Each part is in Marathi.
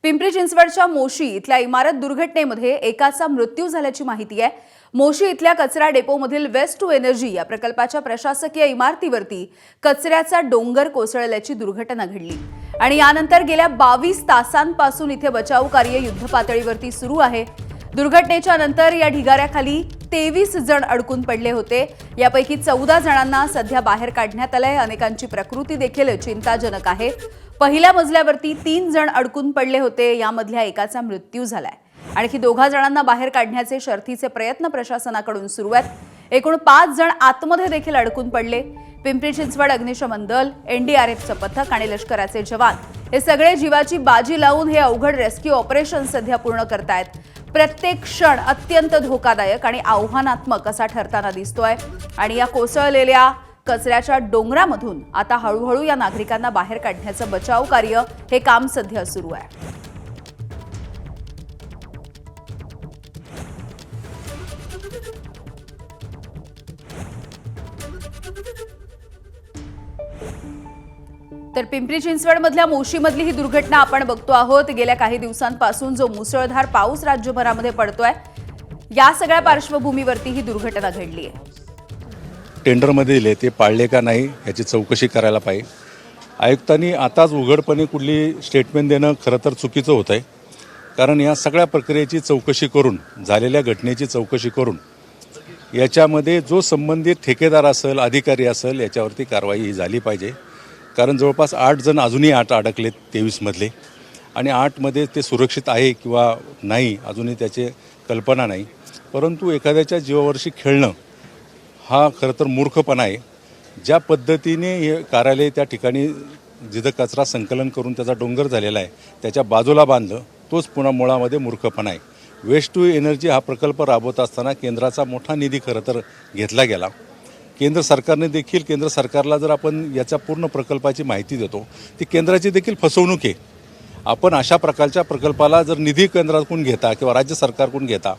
पिंपरी चिंचवडच्या मोशी इथल्या इमारत दुर्घटनेमध्ये एकाचा मृत्यू झाल्याची माहिती आहे। मोशी इथल्या कचरा डेपोमधील वेस्ट टू एनर्जी या प्रकल्पाच्या प्रशासकीय इमारतीवरती कचऱ्याचा डोंगर कोसळल्याची दुर्घटना घडली आणि यानंतर गेल्या 22 तासांपासून इथे बचाव कार्य युद्धपातळीवरती सुरू आहे। दुर्घटनेच्या नंतर या ढिगाऱ्याखाली 23 जण अडकून पडले होते। यापैकी 14 जणांना सध्या बाहेर काढण्यात आले। अनेकांची प्रकृती देखील चिंताजनक आहे। पहिल्या मजल्यावरती 3 जण अडकून पडले होते, यामधल्या एकाचा मृत्यू झालाय। आणखी 2 जणांना बाहेर काढण्याचे शर्थीचे प्रयत्न प्रशासनाकडून सुरू आहेत। एकूण 5 जण आतमध्ये देखील अडकून पडले। पिंपरी चिंचवड अग्निशमन दल, एनडीआरएफचं पथक आणि लष्कराचे जवान हे सगळे जीवाची बाजी लावून हे अवघड रेस्क्यू ऑपरेशन सध्या पूर्ण करतायत। प्रत्येक क्षण अत्यंत धोकादायक आणि आव्हानात्मक असा ठरताना दिसतोय आणि या कोसळलेल्या कचऱ्याच्या डोंगरामधून आता हळूहळू या नागरिकांना बाहेर काढण्याचं बचाव कार्य हे काम सध्या सुरू आहे। तर पिंपरी चिंचवडमधल्या मोशीमधली ही दुर्घटना आपण बघतो आहोत। गेल्या काही दिवसांपासून जो मुसळधार पाऊस राज्यभरामध्ये पडतोय, या सगळ्या पार्श्वभूमीवरती ही दुर्घटना घडली आहे। टेंडरमध्ये दिले ते पाळले का नाही याची चौकशी करायला पाहिजे। आयुक्तांनी आताच उघडपणे कुठली स्टेटमेंट देणं खरं तर चुकीचं होतं आहे, कारण या सगळ्या प्रक्रियेची चौकशी करून, झालेल्या घटनेची चौकशी करून याच्यामध्ये जो संबंधित ठेकेदार असेल, अधिकारी असेल, याच्यावरती कारवाई ही झाली पाहिजे। कारण जवळपास 8 जण अजूनही अडकलेत 23 मधले, आणि 8 मध्ये ते सुरक्षित आहे किंवा नाही अजूनही त्याची कल्पना नाही। परंतु एखाद्याच्या जीवावरशी खेळणं हा खरं तर मूर्खपणा आहे। ज्या पद्धतीने हे कार्यालय त्या ठिकाणी जिथं कचरा संकलन करून त्याचा डोंगर झालेला आहे त्याच्या बाजूला बांधलं, तोच पुन्हा मुळामध्ये मूर्खपणा आहे। वेस्ट टू एनर्जी हा प्रकल्प राबवत असताना केंद्राचा मोठा निधी खरं तर घेतला गेला। केंद्र सरकारने देखील, केंद्र सरकारला जर आपण याच्या पूर्ण प्रकल्पाची माहिती देतो, ती केंद्राची देखील फसवणूक आहे। आपण अशा प्रकारच्या प्रकल्पाला जर निधी केंद्राकडून घेता किंवा राज्य सरकारकडून घेता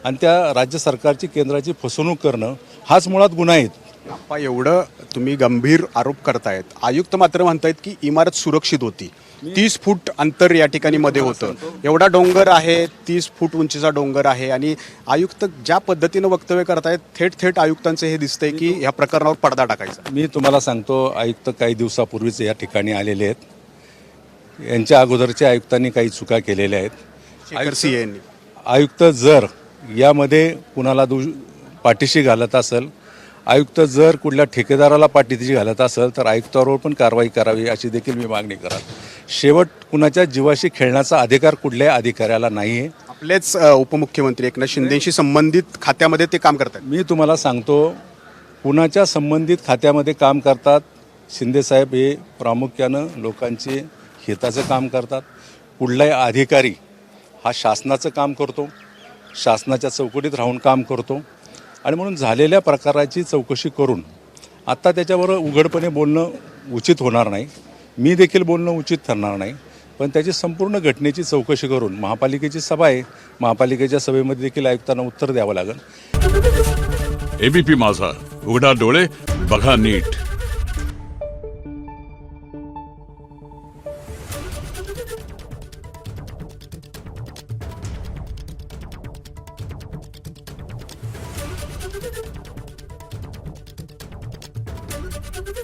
आणि त्या राज्य सरकारची केंद्राची फसवणूक करणं हाच मुळात गुन्हा आहे। आप्पा, एवढं तुम्ही गंभीर आरोप करतायत, आयुक्त मात्र म्हणतायत की इमारत सुरक्षित होती। 30 फूट अंतर या ठिकाणी मध्ये होतं। एवढा डोंगर आहे, 30 फूट उंचीचा डोंगर आहे, आणि आयुक्त ज्या पद्धतीनं वक्तव्य करतायत, थेट आयुक्तांचं हे दिसतंय की ह्या प्रकरणावर पडदा टाकायचा। मी तुम्हाला सांगतो, आयुक्त काही दिवसापूर्वीच या ठिकाणी आलेले आहेत। यांच्या अगोदरच्या आयुक्तांनी काही चुका केलेल्या आहेत। आयुक्त जर यामध्ये कुणाला पाठीशी घालत असेल, आयुक्त जर कुठल्या ठेकेदाराला पाठीशी घालत असेल, तर आयुक्तावर पण कारवाई करावी अशी देखील मी मागणी करत। शेवट कुणाच्या जीवाशी खेळण्याचा अधिकार कुठल्याही अधिकाऱ्याला नाही आहे। आपलेच उपमुख्यमंत्री एकनाथ शिंदेशी संबंधित खात्यामध्ये ते काम करतात। मी तुम्हाला सांगतो, कुणाच्या संबंधित खात्यामध्ये काम करतात, शिंदेसाहेब हे प्रामुख्यानं लोकांचे हिताचं काम करतात। कुठलाही अधिकारी हा शासनाचं काम करतो, शासनाच्या चौकटीत राहून काम करतो, आणि म्हणून झालेल्या प्रकाराची चौकशी करून आत्ता त्याच्यावर उघडपणे बोलणं उचित होणार नाही। मी देखील बोलणं उचित ठरणार नाही, पण त्याची संपूर्ण घटनेची चौकशी करून महापालिकेची सभा आहे, महापालिकेच्या सभेमध्ये देखील आयुक्तांना उत्तर द्यावं लागेल। एबीपी माझा, उघडा डोळे बघा नीट।